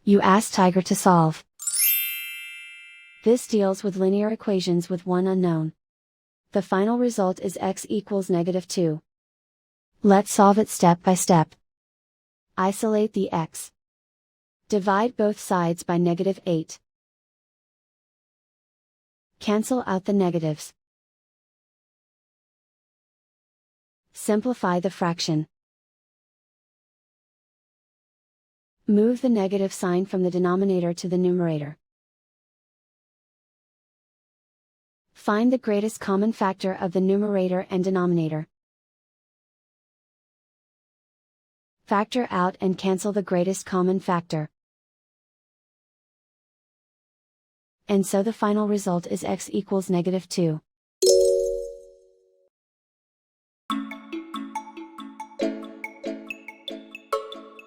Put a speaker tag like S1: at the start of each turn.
S1: You ask Tiger to solve. This deals with linear equations with one unknown. The final result is x equals -2. Let's solve it step by step. Isolate the x. Divide both sides by -8. Cancel out the negatives. Simplify the fraction. Move the negative sign from the denominator to the numerator. Find the greatest common factor of the numerator and denominator. Factor out and cancel the greatest common factor. And so the final result is x equals -2.